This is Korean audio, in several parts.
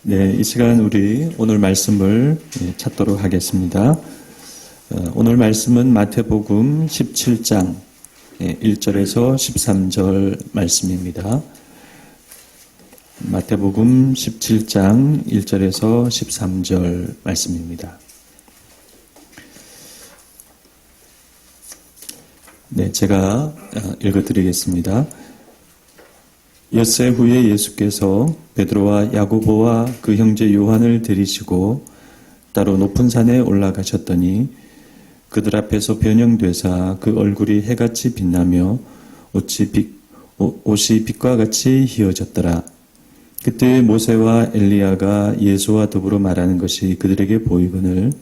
네, 이 시간 우리 오늘 말씀을 찾도록 하겠습니다. 오늘 말씀은 마태복음 17장 1절에서 13절 말씀입니다. 마태복음 17장 1절에서 13절 말씀입니다. 네, 제가 읽어드리겠습니다. 엿새 후에 예수께서 베드로와 야고보와 그 형제 요한을 데리시고 따로 높은 산에 올라가셨더니 그들 앞에서 변형되사 그 얼굴이 해같이 빛나며 옷이 빛과 같이 휘어졌더라. 그때 모세와 엘리야가 예수와 더불어 말하는 것이 그들에게 보이거늘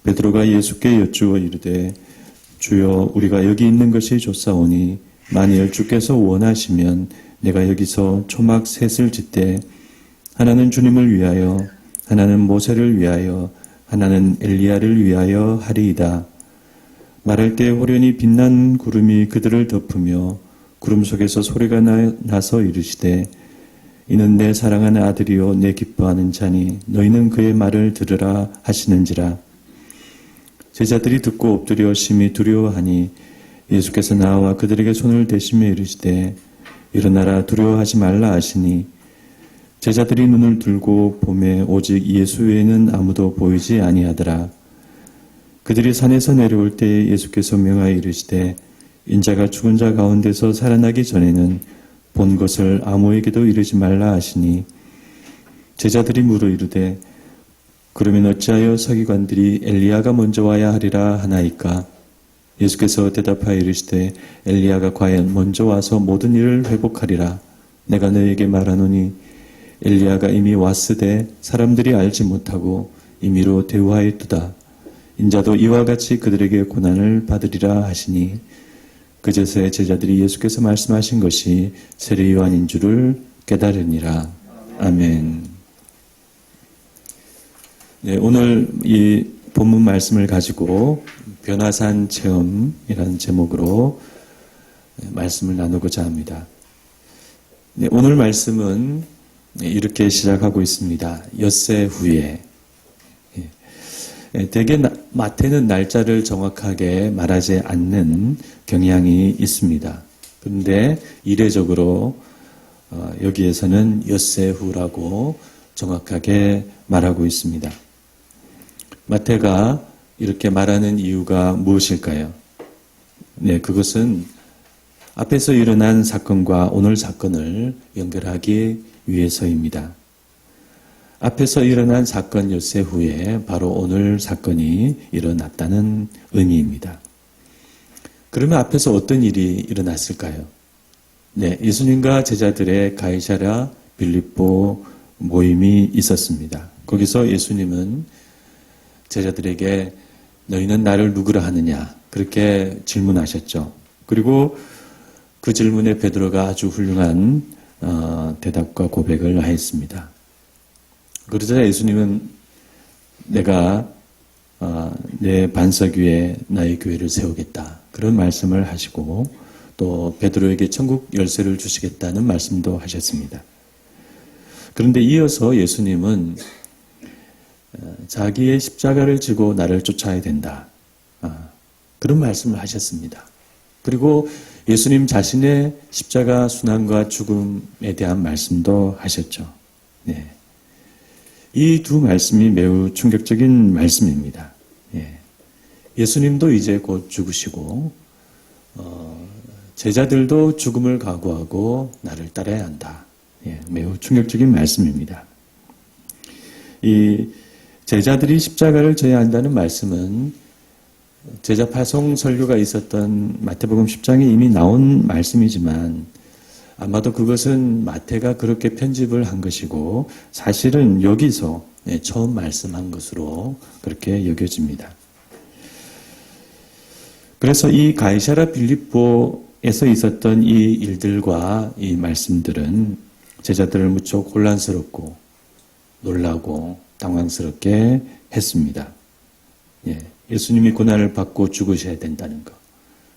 베드로가 예수께 여쭈어 이르되 주여 우리가 여기 있는 것이 좋사오니 만일 주께서 원하시면 내가 여기서 초막 셋을 짓되 하나는 주님을 위하여 하나는 모세를 위하여 하나는 엘리야를 위하여 하리이다. 말할 때 호련히 빛난 구름이 그들을 덮으며 구름 속에서 소리가 나서 이르시되 이는 내 사랑하는 아들이요 내 기뻐하는 자니 너희는 그의 말을 들으라 하시는지라. 제자들이 듣고 엎드려 심히 두려워하니 예수께서 나와 그들에게 손을 대시며 이르시되 일어나라 두려워하지 말라 하시니 제자들이 눈을 들고 보매 오직 예수 외에는 아무도 보이지 아니하더라. 그들이 산에서 내려올 때 예수께서 명하여 이르시되 인자가 죽은 자 가운데서 살아나기 전에는 본 것을 아무에게도 이르지 말라 하시니 제자들이 물어 이르되 그러면 어찌하여 서기관들이 엘리야가 먼저 와야 하리라 하나이까? 예수께서 대답하여 이르시되 엘리야가 과연 먼저 와서 모든 일을 회복하리라. 내가 너에게 말하노니 엘리야가 이미 왔으되 사람들이 알지 못하고 임의로 대우하였도다. 인자도 이와 같이 그들에게 고난을 받으리라 하시니 그제서야 제자들이 예수께서 말씀하신 것이 세례 요한인 줄을 깨달으니라. 아멘. 네, 오늘 이 본문 말씀을 가지고 변화산 체험이라는 제목으로 말씀을 나누고자 합니다. 네, 오늘 말씀은 이렇게 시작하고 있습니다. 엿새 후에. 대개 마태는 날짜를 정확하게 말하지 않는 경향이 있습니다. 그런데 이례적으로 여기에서는 엿새 후라고 정확하게 말하고 있습니다. 마태가 이렇게 말하는 이유가 무엇일까요? 네, 그것은 앞에서 일어난 사건과 오늘 사건을 연결하기 위해서입니다. 앞에서 일어난 사건 엿새 후에 바로 오늘 사건이 일어났다는 의미입니다. 그러면 앞에서 어떤 일이 일어났을까요? 네, 예수님과 제자들의 가이사랴 빌립보 모임이 있었습니다. 거기서 예수님은 제자들에게 너희는 나를 누구라 하느냐 그렇게 질문하셨죠. 그리고 그 질문에 베드로가 아주 훌륭한 대답과 고백을 하였습니다. 그러자 예수님은 내가 내 반석 위에 나의 교회를 세우겠다 그런 말씀을 하시고 또 베드로에게 천국 열쇠를 주시겠다는 말씀도 하셨습니다. 그런데 이어서 예수님은 자기의 십자가를 지고 나를 쫓아야 된다. 그런 말씀을 하셨습니다. 그리고 예수님 자신의 십자가 순환과 죽음에 대한 말씀도 하셨죠. 네. 이 두 말씀이 매우 충격적인 말씀입니다. 예수님도 이제 곧 죽으시고 제자들도 죽음을 각오하고 나를 따라야 한다. 매우 충격적인 말씀입니다. 이 제자들이 십자가를 져야 한다는 말씀은 제자 파송 설교가 있었던 마태복음 10장에 이미 나온 말씀이지만 아마도 그것은 마태가 그렇게 편집을 한 것이고 사실은 여기서 처음 말씀한 것으로 그렇게 여겨집니다. 그래서 이 가이사랴 빌립보에서 있었던 이 일들과 이 말씀들은 제자들을 무척 혼란스럽고 놀라고 당황스럽게 했습니다. 예수님이 고난을 받고 죽으셔야 된다는 것.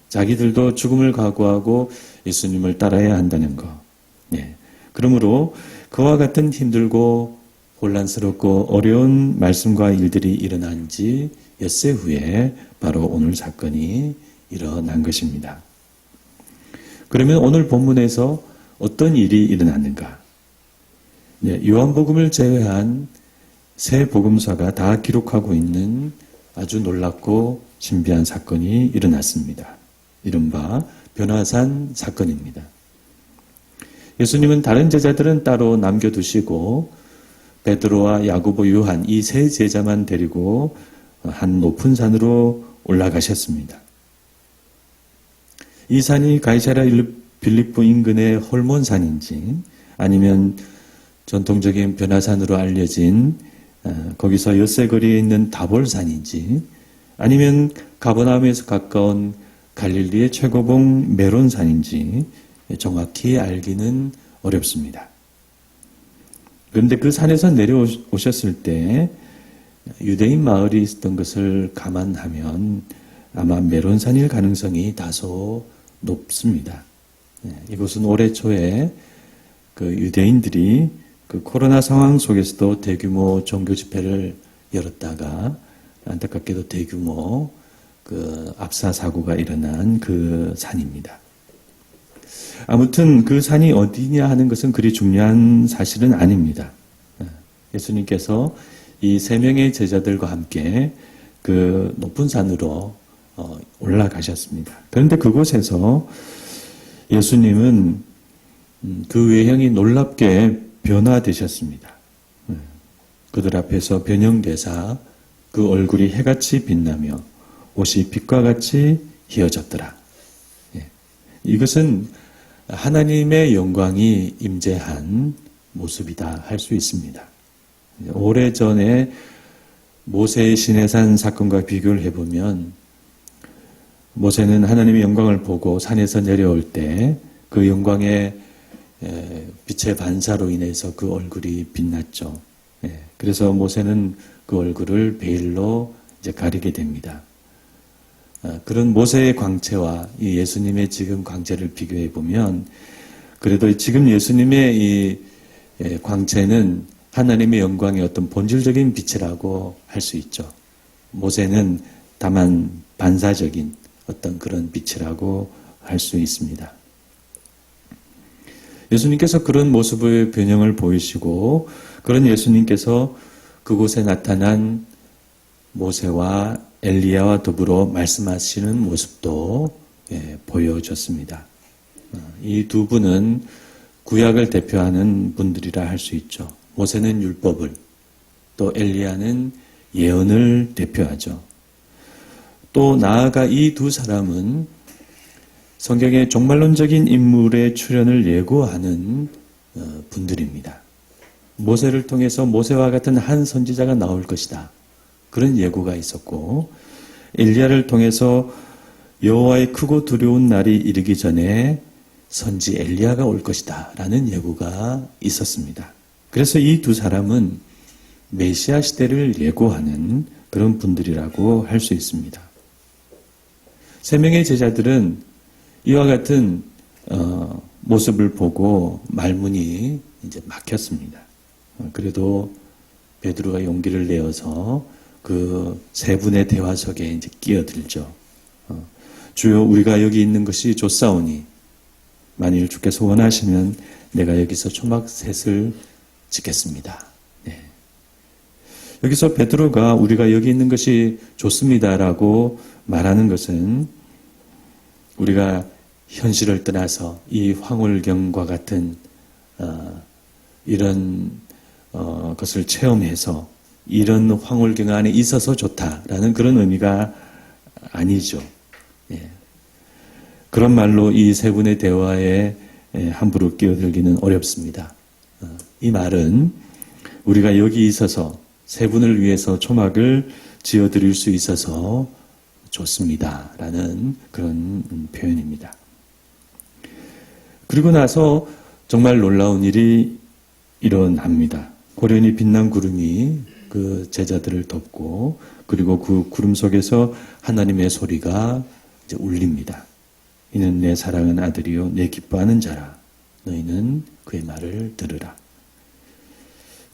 자기들도 죽음을 각오하고 예수님을 따라야 한다는 것. 그러므로 그와 같은 힘들고 혼란스럽고 어려운 말씀과 일들이 일어난 지 엿새 후에 바로 오늘 사건이 일어난 것입니다. 그러면 오늘 본문에서 어떤 일이 일어났는가? 요한복음을 제외한 세 복음서가 다 기록하고 있는 아주 놀랍고 신비한 사건이 일어났습니다. 이른바 변화산 사건입니다. 예수님은 다른 제자들은 따로 남겨두시고 베드로와 야고보, 요한 이 세 제자만 데리고 한 높은 산으로 올라가셨습니다. 이 산이 가이사랴 빌립보 인근의 홀몬산인지 아니면 전통적인 변화산으로 알려진 거기서 엿새거리에 있는 다볼산인지 아니면 가버나움에서 가까운 갈릴리의 최고봉 메론산인지 정확히 알기는 어렵습니다. 그런데 그 산에서 내려오셨을 때 유대인 마을이 있었던 것을 감안하면 아마 메론산일 가능성이 다소 높습니다. 이곳은 올해 초에 그 유대인들이 그 코로나 상황 속에서도 대규모 종교 집회를 열었다가 안타깝게도 대규모 그 압사 사고가 일어난 그 산입니다. 아무튼 그 산이 어디냐 하는 것은 그리 중요한 사실은 아닙니다. 예수님께서 이 세 명의 제자들과 함께 그 높은 산으로 올라가셨습니다. 그런데 그곳에서 예수님은 그 외형이 놀랍게 변화되셨습니다. 그들 앞에서 변형되사 그 얼굴이 해같이 빛나며 옷이 빛과 같이 휘어졌더라. 이것은 하나님의 영광이 임재한 모습이다 할 수 있습니다. 오래전에 모세의 시내산 사건과 비교를 해보면 모세는 하나님의 영광을 보고 산에서 내려올 때 그 영광의 빛의 반사로 인해서 그 얼굴이 빛났죠. 그래서 모세는 그 얼굴을 베일로 이제 가리게 됩니다. 그런 모세의 광채와 이 예수님의 지금 광채를 비교해 보면 그래도 지금 예수님의 이 광채는 하나님의 영광의 어떤 본질적인 빛이라고 할 수 있죠. 모세는 다만 반사적인 어떤 그런 빛이라고 할 수 있습니다. 예수님께서 그런 모습의 변형을 보이시고 그런 예수님께서 그곳에 나타난 모세와 엘리야와 더불어 말씀하시는 모습도 보여줬습니다. 이 두 분은 구약을 대표하는 분들이라 할 수 있죠. 모세는 율법을, 또 엘리야는 예언을 대표하죠. 또 나아가 이 두 사람은 성경의 종말론적인 인물의 출현을 예고하는 분들입니다. 모세를 통해서 모세와 같은 한 선지자가 나올 것이다. 그런 예고가 있었고 엘리야를 통해서 여호와의 크고 두려운 날이 이르기 전에 선지 엘리야가 올 것이다 라는 예고가 있었습니다. 그래서 이 두 사람은 메시아 시대를 예고하는 그런 분들이라고 할 수 있습니다. 세 명의 제자들은 이와 같은 모습을 보고 말문이 이제 막혔습니다. 그래도 베드로가 용기를 내어서 그 세 분의 대화 속에 이제 끼어들죠. 주여 우리가 여기 있는 것이 좋사오니 만일 주께서 원하시면 내가 여기서 초막 셋을 짓겠습니다. 여기서 베드로가 우리가 여기 있는 것이 좋습니다라고 말하는 것은 우리가 현실을 떠나서 이 황홀경과 같은 이런 것을 체험해서 이런 황홀경 안에 있어서 좋다라는 그런 의미가 아니죠. 그런 말로 이 세 분의 대화에 함부로 끼어들기는 어렵습니다. 이 말은 우리가 여기 있어서 세 분을 위해서 초막을 지어드릴 수 있어서 좋습니다. 라는 그런 표현입니다. 그리고 나서 정말 놀라운 일이 일어납니다. 고련히 빛난 구름이 그 제자들을 덮고 그리고 그 구름 속에서 하나님의 소리가 이제 울립니다. 이는 내 사랑하는 아들이요 내 기뻐하는 자라. 너희는 그의 말을 들으라.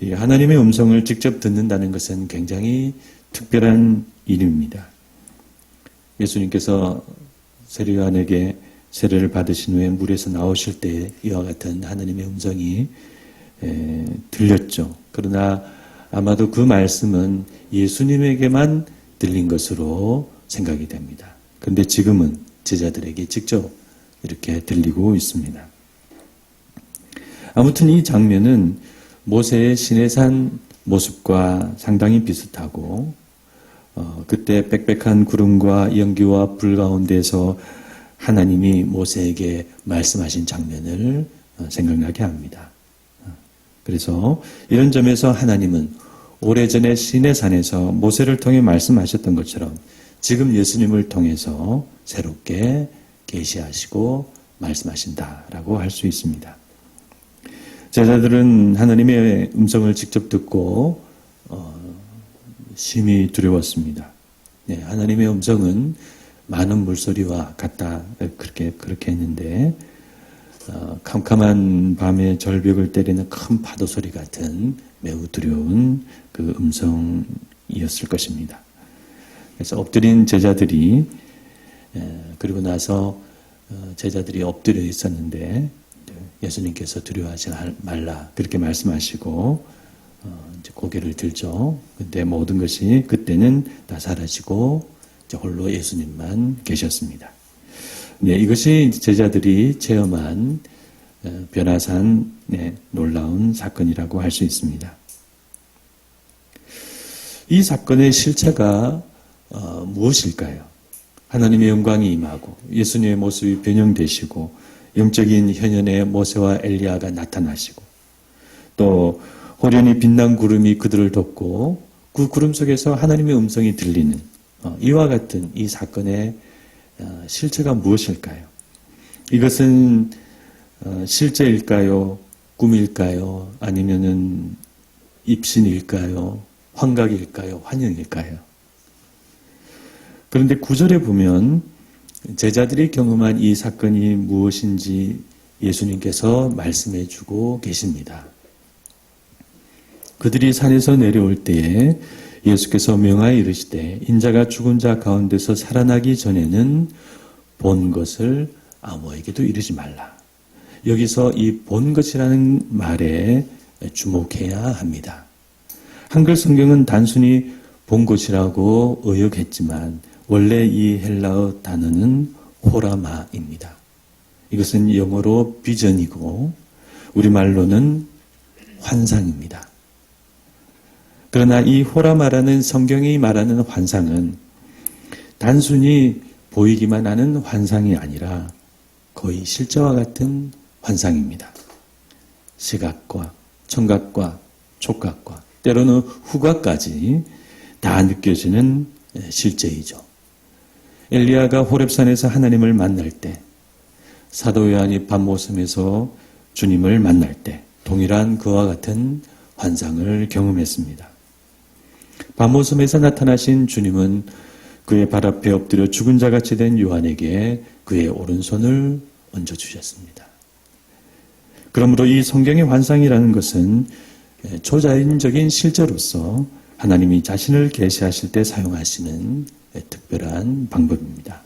이 하나님의 음성을 직접 듣는다는 것은 굉장히 특별한 일입니다. 예수님께서 세례요한에게 세례를 받으신 후에 물에서 나오실 때 이와 같은 하나님의 음성이 들렸죠. 그러나 아마도 그 말씀은 예수님에게만 들린 것으로 생각이 됩니다. 그런데 지금은 제자들에게 직접 이렇게 들리고 있습니다. 아무튼 이 장면은 모세의 시내산 모습과 상당히 비슷하고 그때 빽빽한 구름과 연기와 불 가운데서 하나님이 모세에게 말씀하신 장면을 생각나게 합니다. 그래서 이런 점에서 하나님은 오래전에 시내산에서 모세를 통해 말씀하셨던 것처럼 지금 예수님을 통해서 새롭게 계시하시고 말씀하신다라고 할 수 있습니다. 제자들은 하나님의 음성을 직접 듣고 심히 두려웠습니다. 네, 하나님의 음성은 많은 물소리와 같다 그렇게 했는데 캄캄한 밤에 절벽을 때리는 큰 파도 소리 같은 매우 두려운 그 음성이었을 것입니다. 그래서 엎드린 제자들이 그리고 나서 제자들이 엎드려 있었는데 예수님께서 두려워하지 말라 그렇게 말씀하시고 이제 고개를 들죠. 근데 모든 것이 그때는 다 사라지고 이제 홀로 예수님만 계셨습니다. 네, 이것이 제자들이 체험한 변화산 놀라운 사건이라고 할 수 있습니다. 이 사건의 실체가 무엇일까요? 하나님의 영광이 임하고 예수님의 모습이 변형되시고 영적인 현현의 모세와 엘리야가 나타나시고 또 호련히 빛난 구름이 그들을 덮고 그 구름 속에서 하나님의 음성이 들리는 이와 같은 이 사건의 실체가 무엇일까요? 이것은 실제일까요? 꿈일까요? 아니면은 입신일까요? 환각일까요? 환영일까요? 그런데 9절에 보면 제자들이 경험한 이 사건이 무엇인지 예수님께서 말씀해 주고 계십니다. 그들이 산에서 내려올 때에 예수께서 명하여 이르시되 인자가 죽은 자 가운데서 살아나기 전에는 본 것을 아무에게도 이르지 말라. 여기서 이 본 것이라는 말에 주목해야 합니다. 한글 성경은 단순히 본 것이라고 의역했지만 원래 이 헬라어 단어는 호라마입니다. 이것은 영어로 비전이고 우리말로는 환상입니다. 그러나 이 호라마라는 성경이 말하는 환상은 단순히 보이기만 하는 환상이 아니라 거의 실제와 같은 환상입니다. 시각과 청각과 촉각과 때로는 후각까지 다 느껴지는 실제이죠. 엘리야가 호렙산에서 하나님을 만날 때, 사도 요한이 밤모섬에서 주님을 만날 때 동일한 그와 같은 환상을 경험했습니다. 밤모섬에서 나타나신 주님은 그의 발 앞에 엎드려 죽은 자같이 된 요한에게 그의 오른손을 얹어주셨습니다. 그러므로 이 성경의 환상이라는 것은 초자연적인 실제로서 하나님이 자신을 계시하실 때 사용하시는 특별한 방법입니다.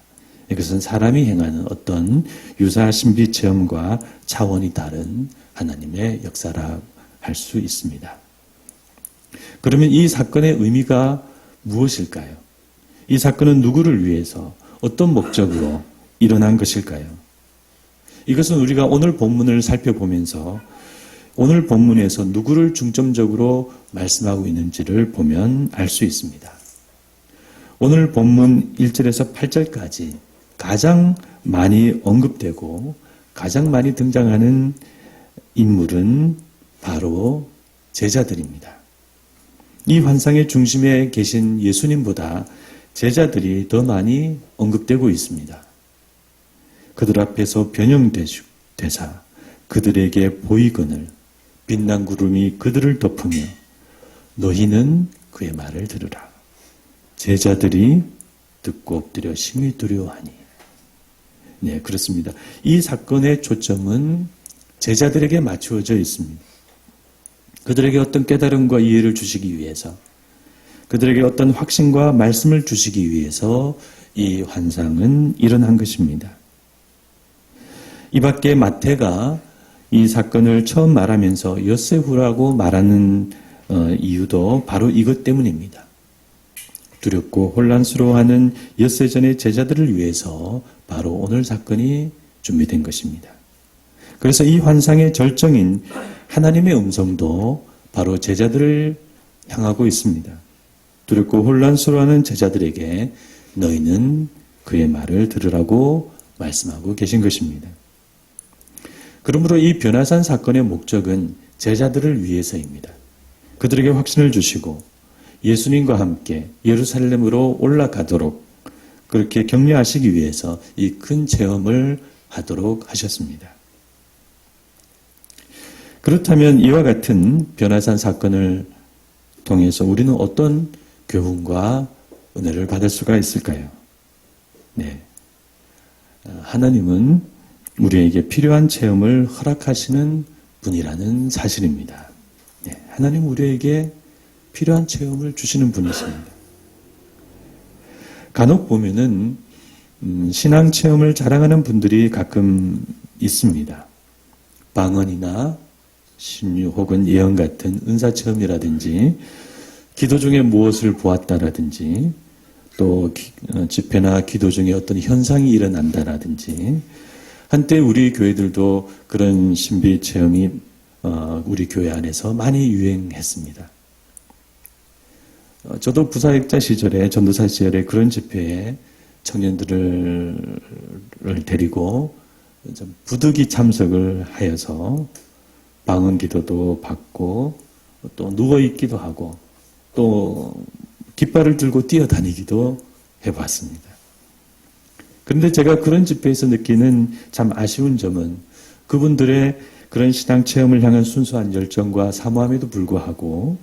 이것은 사람이 행하는 어떤 유사 신비 체험과 차원이 다른 하나님의 역사라 할 수 있습니다. 그러면 이 사건의 의미가 무엇일까요? 이 사건은 누구를 위해서 어떤 목적으로 일어난 것일까요? 이것은 우리가 오늘 본문을 살펴보면서 오늘 본문에서 누구를 중점적으로 말씀하고 있는지를 보면 알 수 있습니다. 오늘 본문 1절에서 8절까지 가장 많이 언급되고 가장 많이 등장하는 인물은 바로 제자들입니다. 이 환상의 중심에 계신 예수님보다 제자들이 더 많이 언급되고 있습니다. 그들 앞에서 변형되사 그들에게 보이거늘 빛난 구름이 그들을 덮으며 너희는 그의 말을 들으라. 제자들이 듣고 엎드려 심히 두려워하니. 네, 그렇습니다. 이 사건의 초점은 제자들에게 맞추어져 있습니다. 그들에게 어떤 깨달음과 이해를 주시기 위해서, 그들에게 어떤 확신과 말씀을 주시기 위해서 이 환상은 일어난 것입니다. 이 밖에 마태가 이 사건을 처음 말하면서 엿새후라고 말하는 이유도 바로 이것 때문입니다. 두렵고 혼란스러워하는 엿새전의 제자들을 위해서 바로 오늘 사건이 준비된 것입니다. 그래서 이 환상의 절정인 하나님의 음성도 바로 제자들을 향하고 있습니다. 두렵고 혼란스러워하는 제자들에게 너희는 그의 말을 들으라고 말씀하고 계신 것입니다. 그러므로 이 변화산 사건의 목적은 제자들을 위해서입니다. 그들에게 확신을 주시고 예수님과 함께 예루살렘으로 올라가도록 그렇게 격려하시기 위해서 이 큰 체험을 하도록 하셨습니다. 그렇다면 이와 같은 변화산 사건을 통해서 우리는 어떤 교훈과 은혜를 받을 수가 있을까요? 네. 하나님은 우리에게 필요한 체험을 허락하시는 분이라는 사실입니다. 네. 하나님 우리에게 필요한 체험을 주시는 분이십니다. 간혹 보면은 신앙 체험을 자랑하는 분들이 가끔 있습니다. 방언이나 신유 혹은 예언 같은 은사 체험이라든지 기도 중에 무엇을 보았다라든지 또 집회나 기도 중에 어떤 현상이 일어난다라든지 한때 우리 교회들도 그런 신비 체험이 우리 교회 안에서 많이 유행했습니다. 저도 부사역자 시절에 전도사 시절에 그런 집회에 청년들을 데리고 부득이 참석을 하여서 방언 기도도 받고 또 누워있기도 하고 또 깃발을 들고 뛰어다니기도 해봤습니다. 그런데 제가 그런 집회에서 느끼는 참 아쉬운 점은 그분들의 그런 신앙 체험을 향한 순수한 열정과 사모함에도 불구하고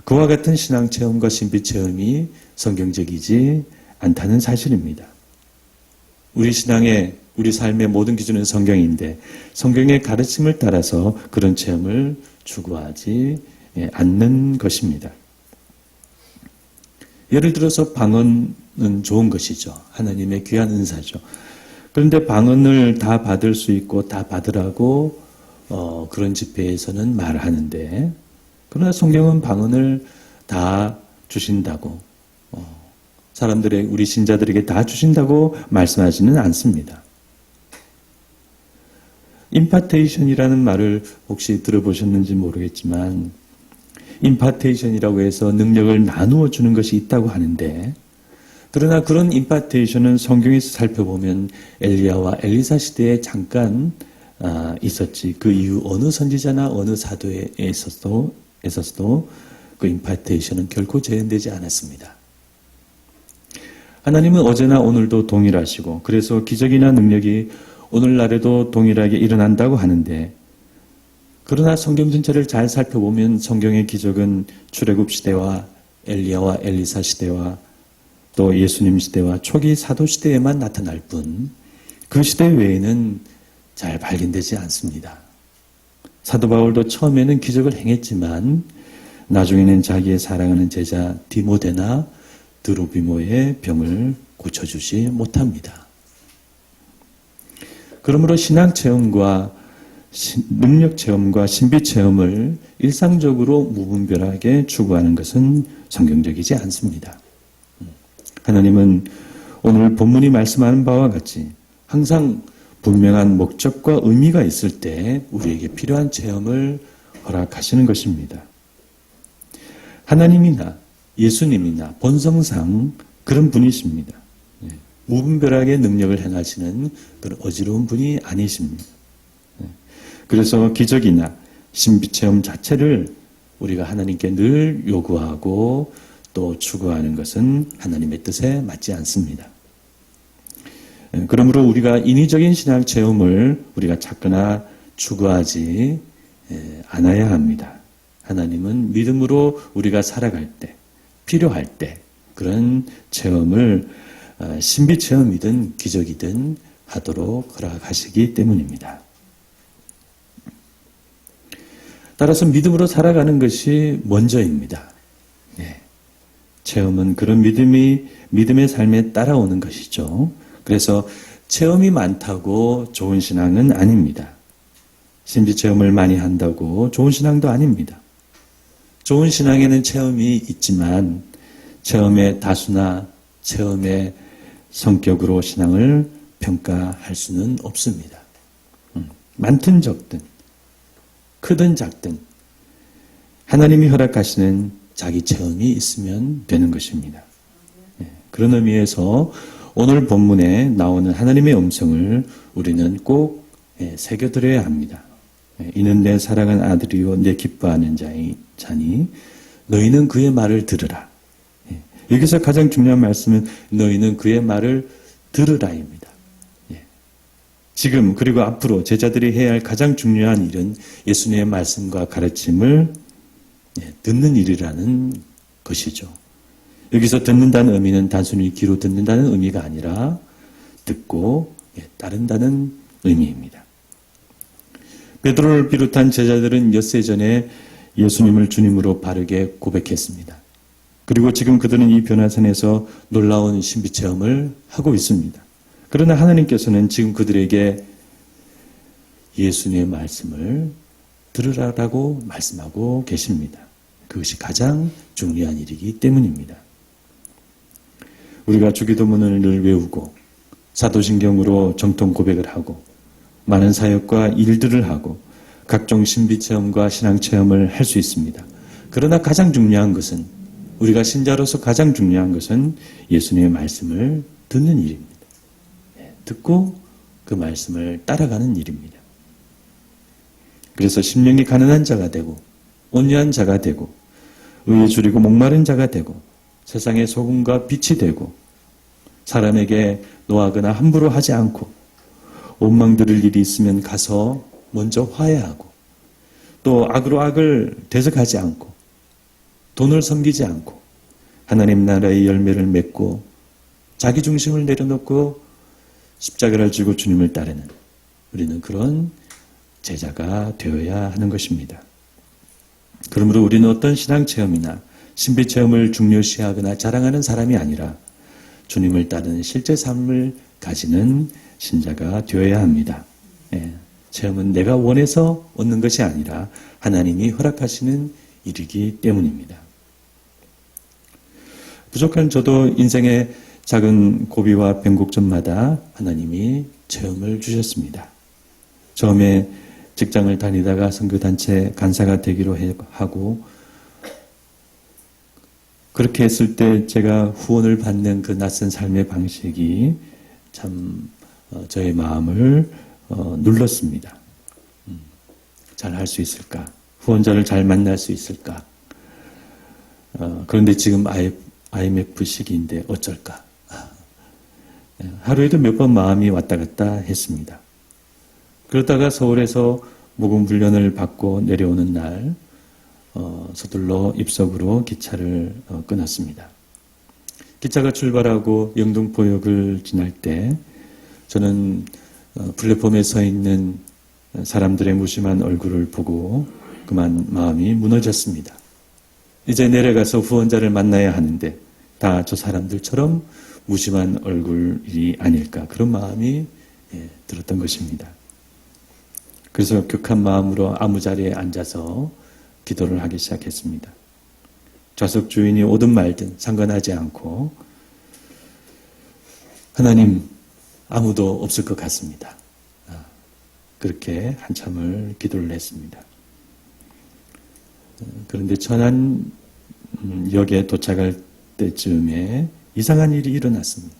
그와 같은 신앙 체험과 신비 체험이 성경적이지 않다는 사실입니다. 우리 신앙의 우리 삶의 모든 기준은 성경인데 성경의 가르침을 따라서 그런 체험을 추구하지 않는 것입니다. 예를 들어서 방언은 좋은 것이죠. 하나님의 귀한 은사죠. 그런데 방언을 다 받을 수 있고 다 받으라고 그런 집회에서는 말하는데 그러나 성경은 방언을 다 주신다고 사람들의 우리 신자들에게 다 주신다고 말씀하지는 않습니다. 임파테이션이라는 말을 혹시 들어보셨는지 모르겠지만 임파테이션이라고 해서 능력을 나누어 주는 것이 있다고 하는데 그러나 그런 임파테이션은 성경에서 살펴보면 엘리야와 엘리사 시대에 잠깐 있었지 그 이후 어느 선지자나 어느 사도에 있어서도 그 임파테이션은 결코 재현되지 않았습니다. 하나님은 어제나 오늘도 동일하시고 그래서 기적이나 능력이 오늘날에도 동일하게 일어난다고 하는데 그러나 성경 전체를 잘 살펴보면 성경의 기적은 출애굽 시대와 엘리야와 엘리사 시대와 또 예수님 시대와 초기 사도 시대에만 나타날 뿐 그 시대 외에는 잘 발견되지 않습니다. 사도 바울도 처음에는 기적을 행했지만 나중에는 자기의 사랑하는 제자 디모데나 드로비모의 병을 고쳐주지 못합니다. 그러므로 신앙 체험과 능력 체험과 신비 체험을 일상적으로 무분별하게 추구하는 것은 성경적이지 않습니다. 하나님은 오늘 본문이 말씀하는 바와 같이 항상 분명한 목적과 의미가 있을 때 우리에게 필요한 체험을 허락하시는 것입니다. 하나님이나 예수님이나 본성상 그런 분이십니다. 무분별하게 능력을 행하시는 그런 어지러운 분이 아니십니다. 그래서 기적이나 신비체험 자체를 우리가 하나님께 늘 요구하고 또 추구하는 것은 하나님의 뜻에 맞지 않습니다. 그러므로 우리가 인위적인 신앙 체험을 우리가 찾거나 추구하지 않아야 합니다. 하나님은 믿음으로 우리가 살아갈 때, 필요할 때 그런 체험을 신비 체험이든 기적이든 하도록 허락하시기 때문입니다. 따라서 믿음으로 살아가는 것이 먼저입니다. 네. 체험은 그런 믿음의 삶에 따라오는 것이죠. 그래서 체험이 많다고 좋은 신앙은 아닙니다. 신비 체험을 많이 한다고 좋은 신앙도 아닙니다. 좋은 신앙에는 체험이 있지만 체험의 다수나 체험의 성격으로 신앙을 평가할 수는 없습니다. 많든 적든 크든 작든 하나님이 허락하시는 자기 체험이 있으면 되는 것입니다. 그런 의미에서 오늘 본문에 나오는 하나님의 음성을 우리는 꼭 새겨들어야 합니다. 이는 내 사랑하는 아들이요 내 기뻐하는 자니 너희는 그의 말을 들으라. 여기서 가장 중요한 말씀은 너희는 그의 말을 들으라입니다. 지금 그리고 앞으로 제자들이 해야 할 가장 중요한 일은 예수님의 말씀과 가르침을 듣는 일이라는 것이죠. 여기서 듣는다는 의미는 단순히 귀로 듣는다는 의미가 아니라 듣고 따른다는 의미입니다. 베드로를 비롯한 제자들은 엿새 전에 예수님을 주님으로 바르게 고백했습니다. 그리고 지금 그들은 이 변화산에서 놀라운 신비체험을 하고 있습니다. 그러나 하나님께서는 지금 그들에게 예수님의 말씀을 들으라고 말씀하고 계십니다. 그것이 가장 중요한 일이기 때문입니다. 우리가 주기도문을 늘 외우고 사도신경으로 정통 고백을 하고 많은 사역과 일들을 하고 각종 신비체험과 신앙체험을 할 수 있습니다. 그러나 가장 중요한 것은 우리가 신자로서 가장 중요한 것은 예수님의 말씀을 듣는 일입니다. 듣고 그 말씀을 따라가는 일입니다. 그래서 심령이 가난한 자가 되고 온유한 자가 되고 의에 줄이고 목마른 자가 되고 세상의 소금과 빛이 되고 사람에게 노하거나 함부로 하지 않고 원망 들을 일이 있으면 가서 먼저 화해하고 또 악으로 악을 대적하지 않고 돈을 섬기지 않고 하나님 나라의 열매를 맺고 자기 중심을 내려놓고 십자가를 지고 주님을 따르는 우리는 그런 제자가 되어야 하는 것입니다. 그러므로 우리는 어떤 신앙체험이나 신비체험을 중요시하거나 자랑하는 사람이 아니라 주님을 따르는 실제 삶을 가지는 신자가 되어야 합니다. 체험은 내가 원해서 얻는 것이 아니라 하나님이 허락하시는 일이기 때문입니다. 부족한 저도 인생의 작은 고비와 변곡점마다 하나님이 체험을 주셨습니다. 처음에 직장을 다니다가 선교단체 간사가 되기로 하고 그렇게 했을 때 제가 후원을 받는 그 낯선 삶의 방식이 참 저의 마음을 눌렀습니다. 잘 할 수 있을까? 후원자를 잘 만날 수 있을까? 그런데 지금 IMF 시기인데 어쩔까? 하루에도 몇 번 마음이 왔다 갔다 했습니다. 그러다가 서울에서 모금 훈련을 받고 내려오는 날 서둘러 입석으로 기차를 끊었습니다. 기차가 출발하고 영등포역을 지날 때 저는 플랫폼에 서 있는 사람들의 무심한 얼굴을 보고 그만 마음이 무너졌습니다. 이제 내려가서 후원자를 만나야 하는데 다 저 사람들처럼 무심한 얼굴이 아닐까 그런 마음이 들었던 것입니다. 그래서 격한 마음으로 아무 자리에 앉아서 기도를 하기 시작했습니다. 좌석 주인이 오든 말든 상관하지 않고 하나님 아무도 없을 것 같습니다. 그렇게 한참을 기도를 했습니다. 그런데 천안역에 도착할 때쯤에 이상한 일이 일어났습니다.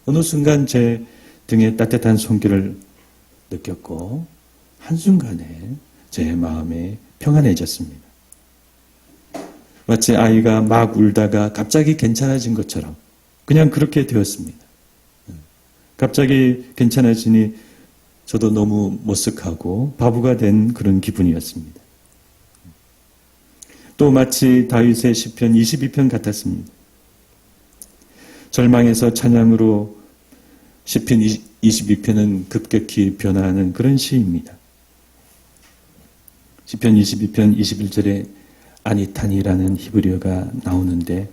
어느 순간 제 등에 따뜻한 손길을 느꼈고 한순간에 제 마음이 평안해졌습니다. 마치 아이가 막 울다가 갑자기 괜찮아진 것처럼 그냥 그렇게 되었습니다. 갑자기 괜찮아지니 저도 너무 머쓱하고 바보가 된 그런 기분이었습니다. 또 마치 다윗의 시편 22편 같았습니다. 절망에서 찬양으로 시편 22편은 급격히 변화하는 그런 시입니다. 시편 22편 21절에 아니탄이라는 히브리어가 나오는데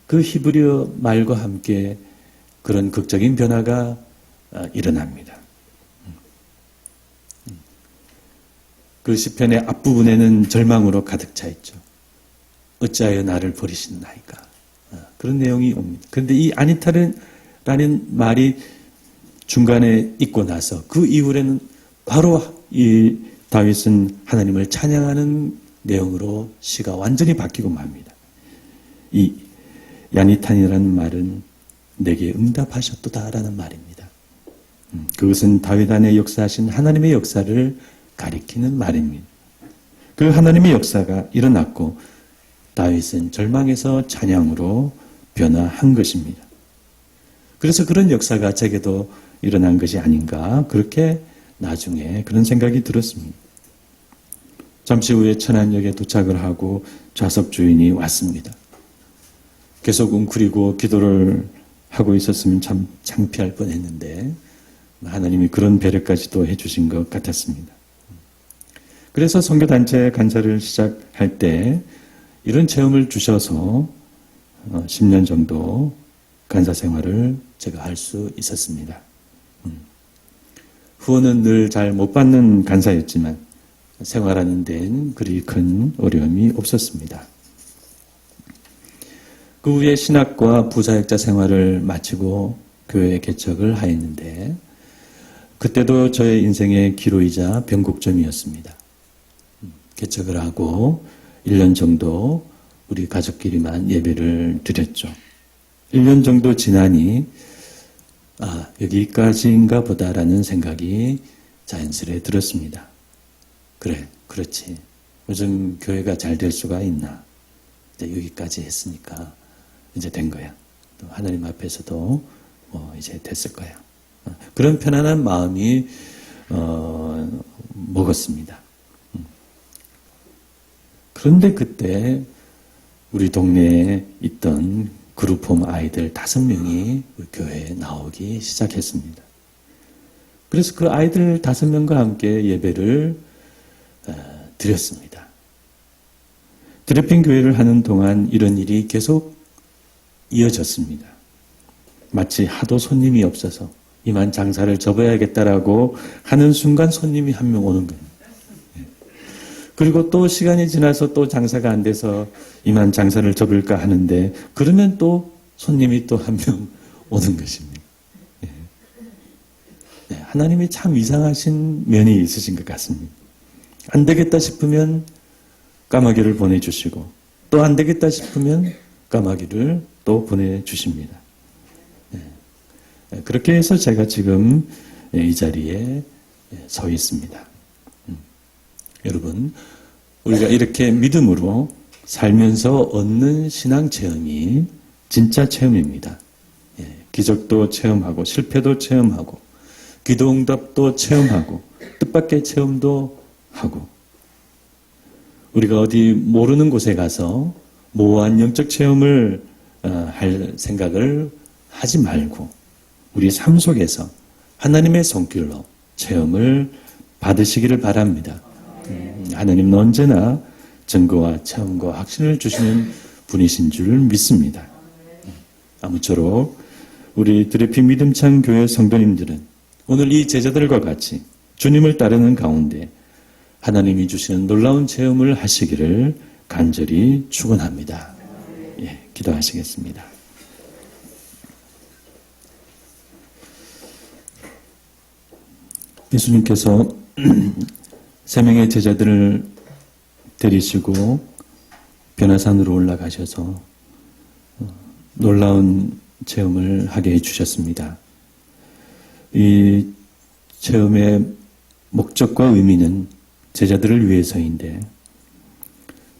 그 히브리어 말과 함께 그런 극적인 변화가 일어납니다. 그 시편의 앞부분에는 절망으로 가득 차 있죠. 어찌하여 나를 버리시나이까. 그런 내용이 옵니다. 그런데 이 아니탄이라는 말이 중간에 있고 나서 그 이후에는 바로 이 다윗은 하나님을 찬양하는 내용으로 시가 완전히 바뀌고 맙니다. 이 야니탄이라는 말은 내게 응답하셨도다라는 말입니다. 그것은 다윗 안에 역사하신 하나님의 역사를 가리키는 말입니다. 그 하나님의 역사가 일어났고 다윗은 절망에서 찬양으로 변화한 것입니다. 그래서 그런 역사가 제게도 일어난 것이 아닌가 그렇게 나중에 그런 생각이 들었습니다. 잠시 후에 천안역에 도착을 하고 좌석 주인이 왔습니다. 계속 웅크리고 기도를 하고 있었으면 참 창피할 뻔했는데 하나님이 그런 배려까지도 해주신 것 같았습니다. 그래서 선교단체 간사를 시작할 때 이런 체험을 주셔서 10년 정도 간사 생활을 제가 할 수 있었습니다. 후원은 늘 잘 못 받는 간사였지만 생활하는 데는 그리 큰 어려움이 없었습니다. 그 후에 신학과 부사역자 생활을 마치고 교회 개척을 하였는데 그때도 저의 인생의 기로이자 변곡점이었습니다. 개척을 하고 1년 정도 우리 가족끼리만 예배를 드렸죠. 1년 정도 지나니 여기까지인가 보다라는 생각이 자연스레 들었습니다. 그래, 그렇지. 요즘 교회가 잘 될 수가 있나. 이제 여기까지 했으니까 이제 된 거야. 또 하나님 앞에서도 이제 됐을 거야. 그런 편안한 마음이 먹었습니다. 그런데 그때 우리 동네에 있던 그룹홈 아이들 5명이 우리 교회에 나오기 시작했습니다. 그래서 그 아이들 5명과 함께 예배를 드렸습니다. 드레핀 교회를 하는 동안 이런 일이 계속 이어졌습니다. 마치 하도 손님이 없어서 이만 장사를 접어야겠다라고 하는 순간 손님이 한 명 오는 거예요. 그리고 또 시간이 지나서 또 장사가 안 돼서 이만 장사를 접을까 하는데 그러면 또 손님이 또 한 명 오는 것입니다. 하나님이 참 이상하신 면이 있으신 것 같습니다. 안 되겠다 싶으면 까마귀를 보내주시고 또 안 되겠다 싶으면 까마귀를 또 보내주십니다. 그렇게 해서 제가 지금 이 자리에 서 있습니다. 여러분, 우리가 이렇게 믿음으로 살면서 얻는 신앙 체험이 진짜 체험입니다. 기적도 체험하고 실패도 체험하고 기도응답도 체험하고 뜻밖의 체험도 하고 우리가 어디 모르는 곳에 가서 모호한 영적 체험을 할 생각을 하지 말고 우리 삶 속에서 하나님의 손길로 체험을 받으시기를 바랍니다. 하나님은 언제나 증거와 체험과 확신을 주시는 분이신 줄 믿습니다. 아무쪼록 우리 드레핀 믿음찬 교회 성도님들은 오늘 이 제자들과 같이 주님을 따르는 가운데 하나님이 주시는 놀라운 체험을 하시기를 간절히 축원합니다. 기도하시겠습니다. 예수님께서 3명의 제자들을 데리시고 변화산으로 올라가셔서 놀라운 체험을 하게 해주셨습니다. 이 체험의 목적과 의미는 제자들을 위해서인데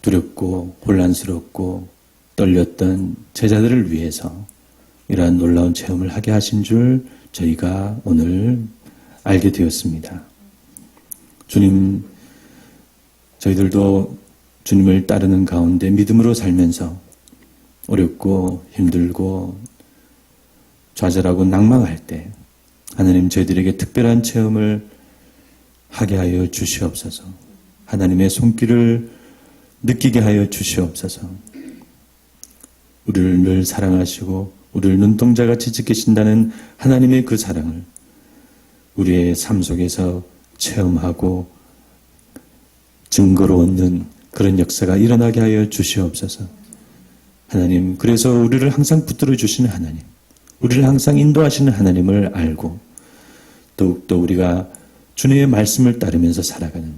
두렵고 혼란스럽고 떨렸던 제자들을 위해서 이러한 놀라운 체험을 하게 하신 줄 저희가 오늘 알게 되었습니다. 주님, 저희들도 주님을 따르는 가운데 믿음으로 살면서 어렵고 힘들고 좌절하고 낭망할 때 하나님 저희들에게 특별한 체험을 하게 하여 주시옵소서. 하나님의 손길을 느끼게 하여 주시옵소서. 우리를 늘 사랑하시고 우리를 눈동자같이 지키신다는 하나님의 그 사랑을 우리의 삶 속에서 체험하고 증거로 얻는 그런 역사가 일어나게 하여 주시옵소서. 하나님, 그래서 우리를 항상 붙들어 주시는 하나님, 우리를 항상 인도하시는 하나님을 알고 더욱더 우리가 주님의 말씀을 따르면서 살아가는,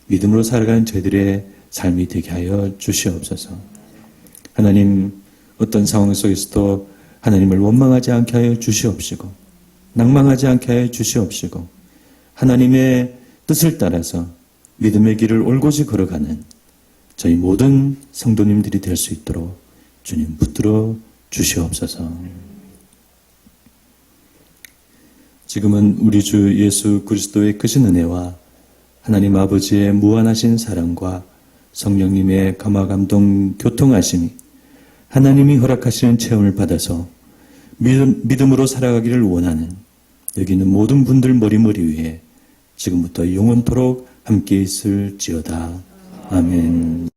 믿음으로 살아가는 저희들의 삶이 되게 하여 주시옵소서. 하나님, 어떤 상황 속에서도 하나님을 원망하지 않게 하여 주시옵시고 낭망하지 않게 하여 주시옵시고 하나님의 뜻을 따라서 믿음의 길을 올곧이 걸어가는 저희 모든 성도님들이 될 수 있도록 주님 붙들어 주시옵소서. 지금은 우리 주 예수 그리스도의 크신 은혜와 하나님 아버지의 무한하신 사랑과 성령님의 감화감동 교통하심이 하나님이 허락하시는 체험을 받아서 믿음으로 살아가기를 원하는 여기 있는 모든 분들 머리 위에 지금부터 영원토록 함께 있을지어다. 아멘.